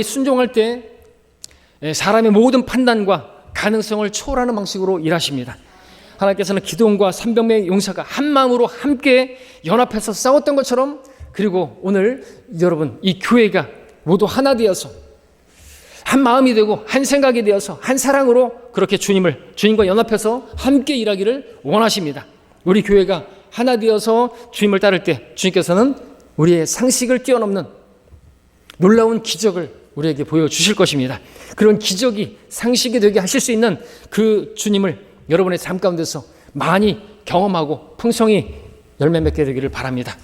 순종할 때 사람의 모든 판단과 가능성을 초월하는 방식으로 일하십니다. 하나님께서는 기드온과 300명의 용사가 한 마음으로 함께 연합해서 싸웠던 것처럼, 그리고 오늘 여러분 이 교회가 모두 하나 되어서 한 마음이 되고 한 생각이 되어서 한 사랑으로 그렇게 주님과 연합해서 함께 일하기를 원하십니다. 우리 교회가 하나 되어서 주님을 따를 때 주님께서는 우리의 상식을 뛰어넘는 놀라운 기적을 우리에게 보여주실 것입니다. 그런 기적이 상식이 되게 하실 수 있는 그 주님을 여러분의 삶 가운데서 많이 경험하고 풍성히 열매 맺게 되기를 바랍니다.